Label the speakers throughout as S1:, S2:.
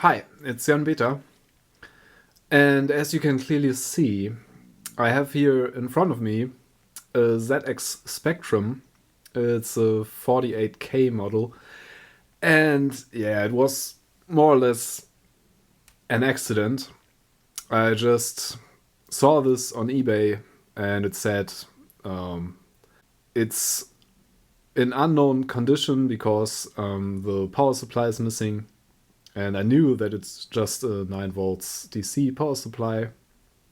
S1: Hi, it's Jan Beta, and as you can clearly see, I have here in front of me a ZX Spectrum. It's a 48K model, and yeah, it was more or less an accident. I just saw this on eBay, and it said it's in unknown condition because the power supply is missing. And I knew that it's just a 9 volts DC power supply.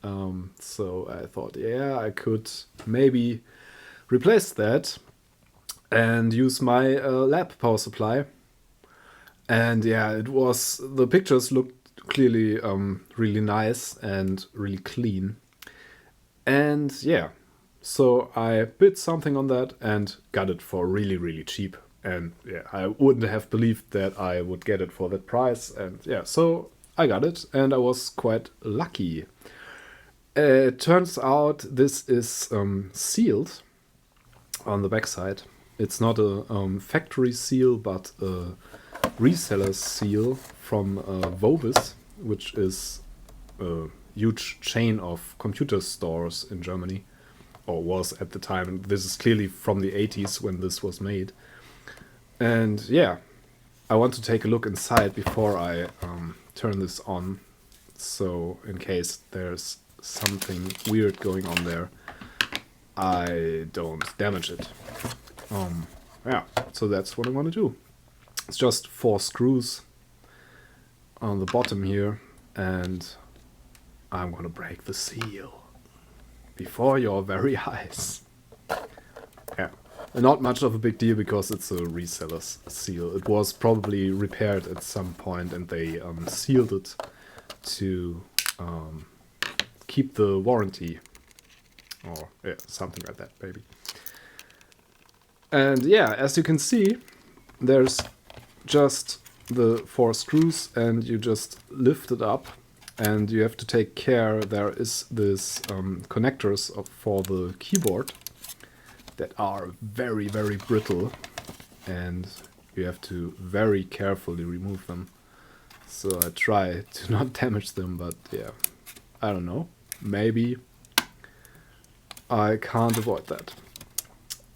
S1: So I thought, yeah, I could maybe replace that and use my lab power supply. And yeah, the pictures looked clearly really nice and really clean. And yeah, so I bid something on that and got it for really, really cheap. And yeah, I wouldn't have believed that I would get it for that price. And yeah, so I got it and I was quite lucky. It turns out this is sealed on the backside. It's not a factory seal, but a reseller seal from Vobis, which is a huge chain of computer stores in Germany, or was at the time. This is clearly from the 80s when this was made. And yeah, I want to take a look inside before I turn this on. So in case there's something weird going on there, I don't damage it. Yeah, so that's what I want to do. It's just 4 screws on the bottom here, and I'm gonna break the seal before your very eyes. Yeah. Not much of a big deal because it's a reseller's seal. It was probably repaired at some point and they sealed it to keep the warranty. Or yeah, something like that, maybe. And yeah, as you can see, there's just the 4 screws and you just lift it up and you have to take care. There is this connectors for the keyboard that are very, very brittle, and you have to very carefully remove them. So I try to not damage them, but yeah, I don't know. Maybe I can't avoid that.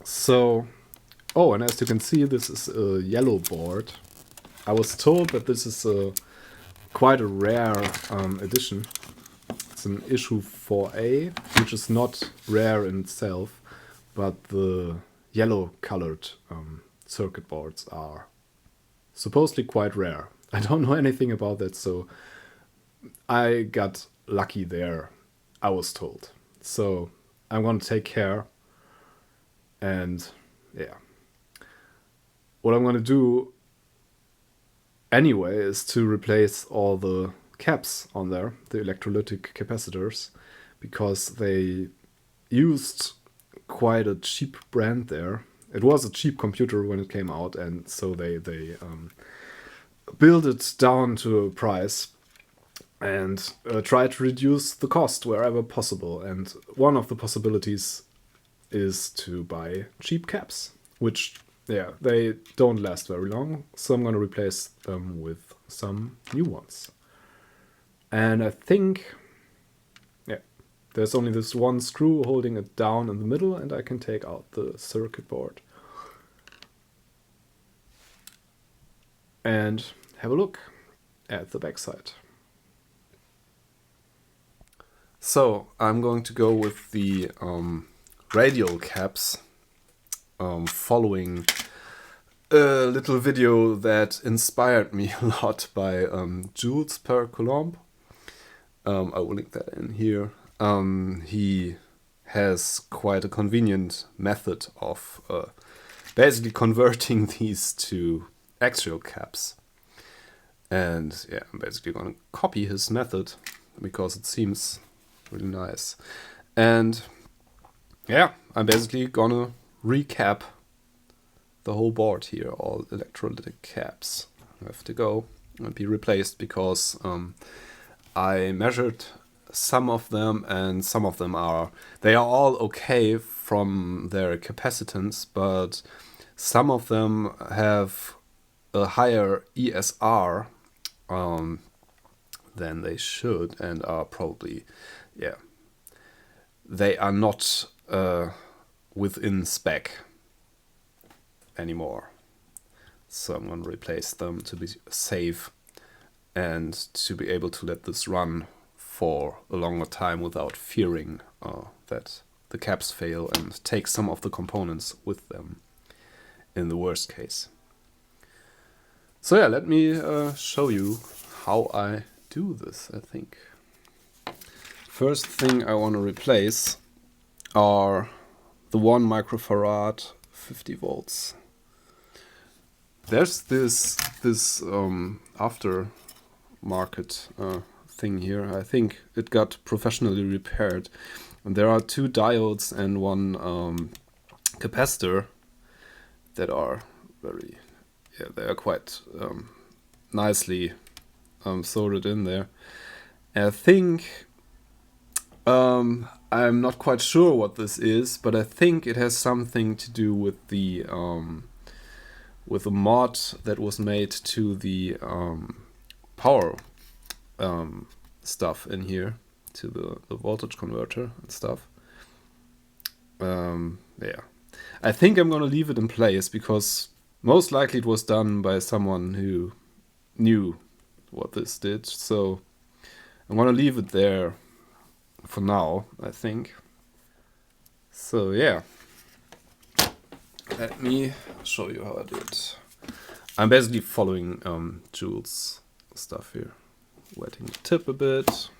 S1: So, oh, and as you can see, this is a yellow board. I was told that this is quite a rare edition. It's an issue 4A, which is not rare in itself. But the yellow-colored circuit boards are supposedly quite rare. I don't know anything about that, so I got lucky there, I was told. So I'm going to take care, and yeah. What I'm going to do anyway is to replace all the caps on there, the electrolytic capacitors, because they used quite a cheap brand there. It was a cheap computer when it came out, and so they build it down to a price and try to reduce the cost wherever possible. And one of the possibilities is to buy cheap caps, which yeah, they don't last very long. So I'm going to replace them with some new ones. And I think there's only this one screw holding it down in the middle, and I can take out the circuit board. And have a look at the backside. So I'm going to go with the radial caps, following a little video that inspired me a lot by Joules per Coulomb. I will link that in here. He has quite a convenient method of basically converting these to axial caps. And yeah, I'm basically going to copy his method because it seems really nice. And yeah, I'm basically going to recap the whole board here. All electrolytic caps have to go and be replaced because I measured some of them, and some of them they are all okay from their capacitance, but some of them have a higher ESR than they should, and are probably, yeah, they are not within spec anymore. So I'm going to replace them to be safe and to be able to let this run for a longer time without fearing that the caps fail, and take some of the components with them in the worst case. So yeah, let me show you how I do this, I think. First thing I want to replace are the 1 microfarad 50 volts. There's this aftermarket thing here. I think it got professionally repaired. And there are 2 diodes and 1 capacitor that are very, yeah, they are quite nicely soldered in there. And I think I'm not quite sure what this is, but I think it has something to do with the mod that was made to the power stuff in here, to the voltage converter and stuff. Yeah, I think I'm gonna leave it in place, because most likely it was done by someone who knew what this did. So I'm gonna leave it there for now, I think. So yeah, let me show you how I do it. I'm basically following Jules' stuff here, wetting the tip a bit.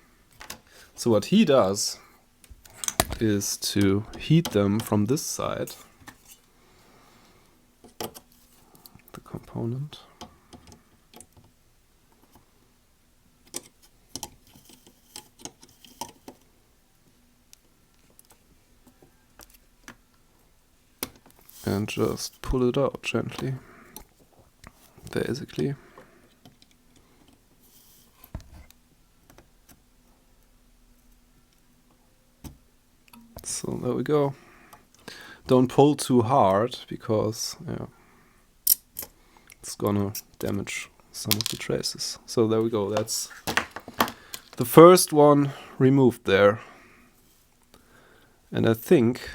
S1: So what he does is to heat them from this side, the component. And just pull it out gently, basically. So there we go. Don't pull too hard, because yeah, it's gonna damage some of the traces. So there we go. That's the first one removed there. And I think,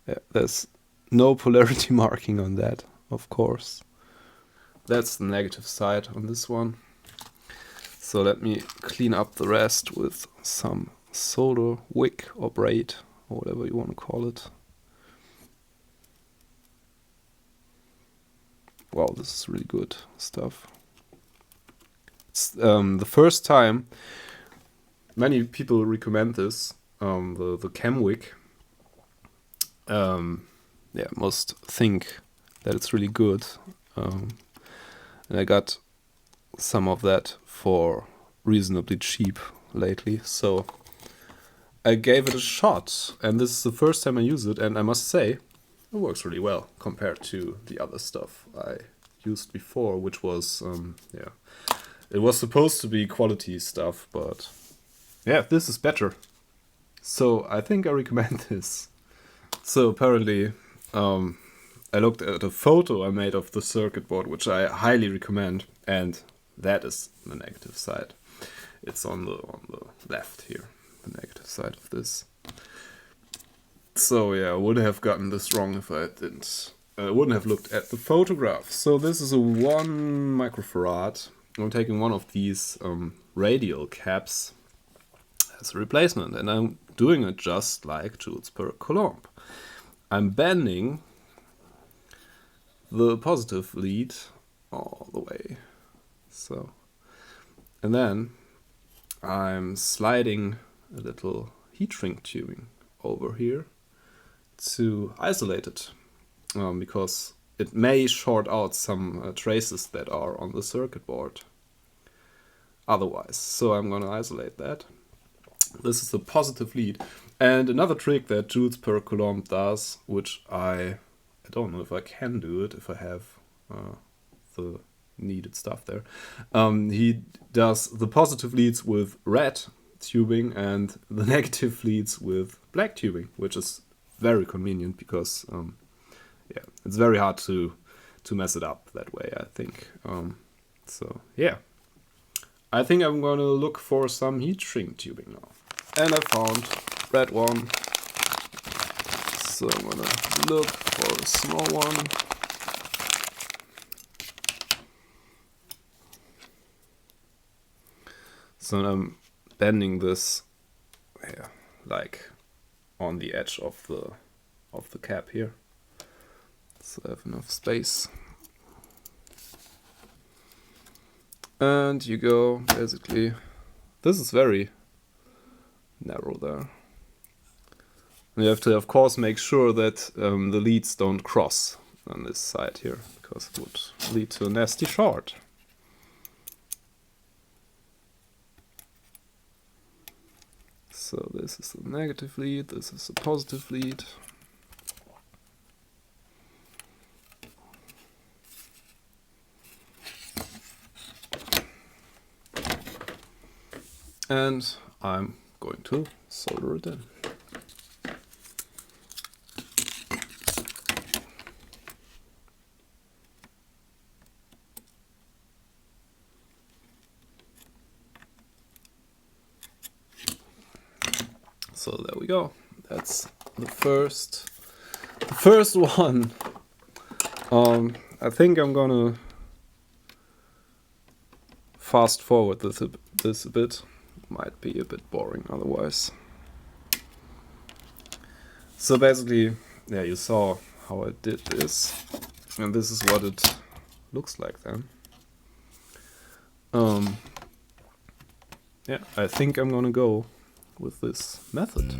S1: yeah, there's no polarity marking on that, of course. That's the negative side on this one. So let me clean up the rest with some solder wick or braid, or whatever you want to call it. Wow, this is really good stuff. It's the first time many people recommend this, the chem wick. Yeah, most think that it's really good. And I got some of that for reasonably cheap lately, so I gave it a shot, and this is the first time I use it, and I must say, it works really well compared to the other stuff I used before, which was, yeah, it was supposed to be quality stuff, but yeah, this is better. So I think I recommend this. So apparently, I looked at a photo I made of the circuit board, which I highly recommend, and that is the negative side. It's on the left here, the negative side of this. So yeah, I would have gotten this wrong if I didn't. I wouldn't have looked at the photograph. So this is a 1 microfarad. I'm taking one of these radial caps as a replacement, and I'm doing it just like joules per coulomb. I'm bending the positive lead all the way, so, and then I'm sliding a little heat shrink tubing over here to isolate it, because it may short out some traces that are on the circuit board otherwise. So I'm going to isolate that. This is the positive lead. And another trick that joules per coulomb does, which I don't know if I can do it if I have the needed stuff there. He does the positive leads with red tubing and the negative leads with black tubing, which is very convenient because yeah, it's very hard to mess it up that way, I think. So yeah, I think I'm gonna look for some heat shrink tubing now. And I found red one. So I'm gonna look for a small one. So I'm bending this here, like on the edge of the cap here. So I have enough space. And you go, basically, this is very narrow there. And you have to, of course, make sure that the leads don't cross on this side here, because it would lead to a nasty short. So this is a negative lead, this is a positive lead. And I'm going to solder it in. So there we go. That's the first one. I think I'm gonna fast forward this a bit. Might be a bit boring otherwise. So basically, yeah, you saw how I did this, and this is what it looks like then. Yeah, I think I'm gonna go with this method.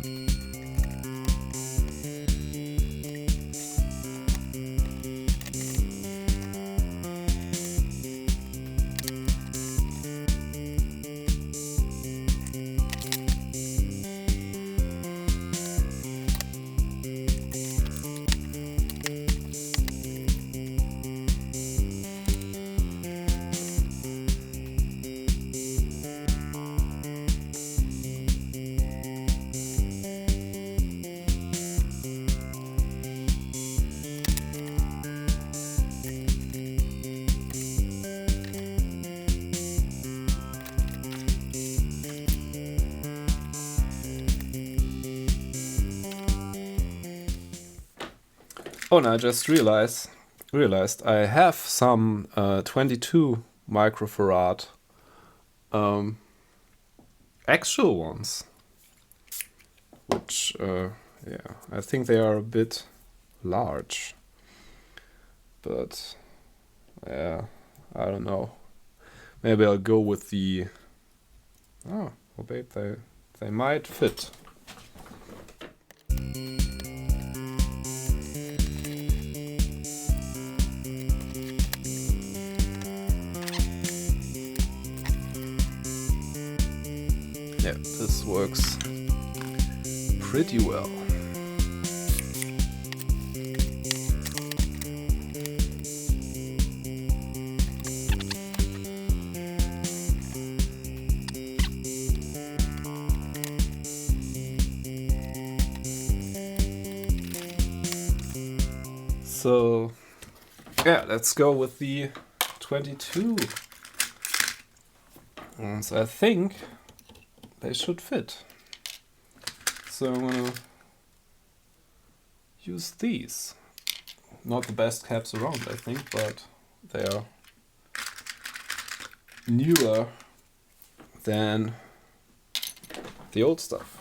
S1: Oh, and I just realized I have some 22 microfarad actual ones, which yeah, I think they are a bit large, but yeah, I don't know. Maybe I'll go with the. Oh, well, babe, they might fit. Yeah, this works pretty well. So yeah, let's go with the 22 ones. I think they should fit. So I'm gonna use these. Not the best caps around, I think, but they are newer than the old stuff.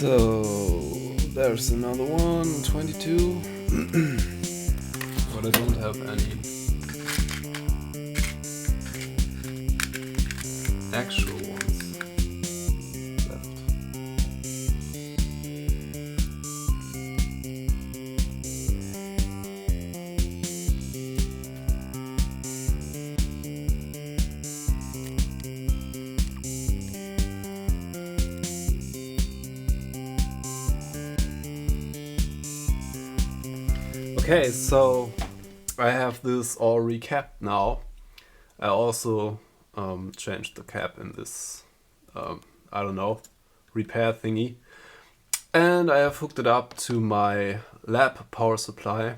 S1: So there's another one, 22. But I don't have any actual ones left. Okay, so I have this all recapped now. I also changed the cap in this, I don't know, repair thingy. And I have hooked it up to my lab power supply.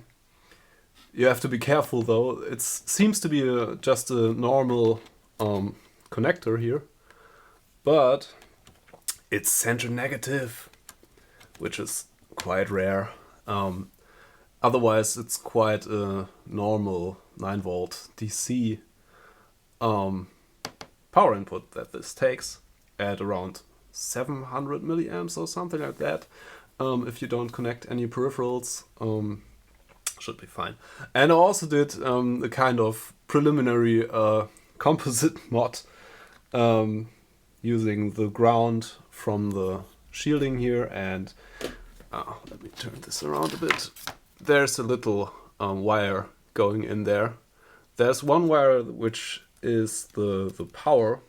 S1: You have to be careful though, it seems to be just a normal connector here. But it's center negative, which is quite rare. Otherwise, it's quite a normal 9-volt DC power input that this takes at around 700 milliamps or something like that. If you don't connect any peripherals, should be fine. And I also did a kind of preliminary composite mod using the ground from the shielding here. And let me turn this around a bit. There's a little wire going in there. There's one wire which is the power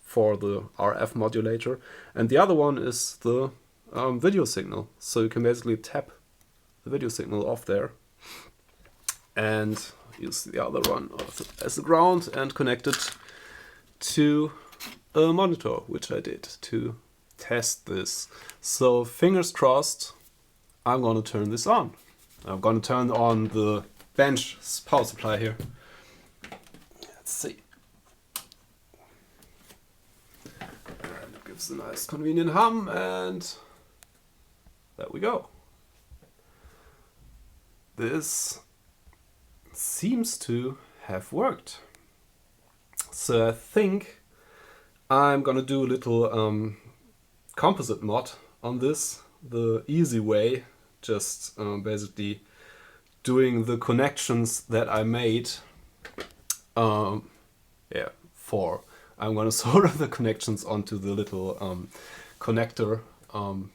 S1: for the RF modulator, and the other one is the video signal. So you can basically tap the video signal off there and use the other one as a ground and connect it to a monitor, which I did to test this. So fingers crossed, I'm gonna turn this on. I'm gonna turn on the bench power supply here. Let's see. And it gives a nice convenient hum, and there we go. This seems to have worked. So I think I'm gonna do a little composite mod on this, the easy way. Just basically doing the connections that I made. I'm gonna solder the connections onto the little connector on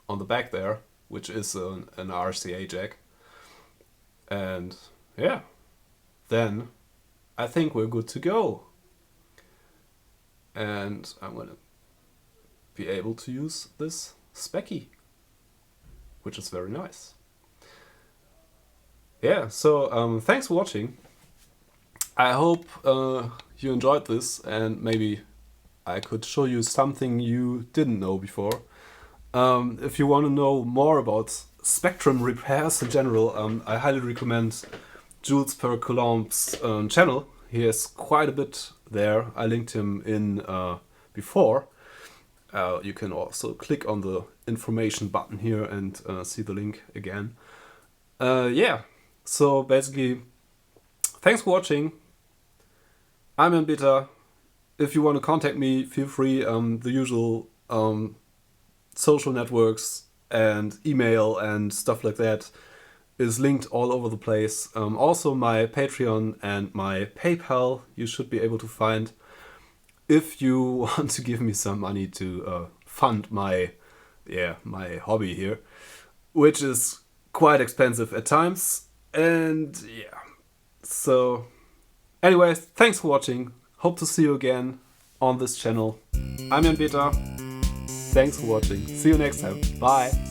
S1: the back there, which is an RCA jack. And yeah, then I think we're good to go. And I'm gonna be able to use this specky, which is very nice. Yeah, so thanks for watching. I hope you enjoyed this, and maybe I could show you something you didn't know before. If you want to know more about spectrum repairs in general, I highly recommend Joules per Coulomb's channel. He has quite a bit there. I linked him in before. You can also click on the information button here and see the link again. Yeah, so basically, thanks for watching. I'm in beta. If you want to contact me, feel free. The usual social networks and email and stuff like that is linked all over the place. Also my Patreon and my PayPal you should be able to find if you want to give me some money to fund my hobby here, which is quite expensive at times. And yeah, so anyways, thanks for watching. Hope to see you again on this channel. I'm Jan Peter. Thanks for watching. See you next time. Bye.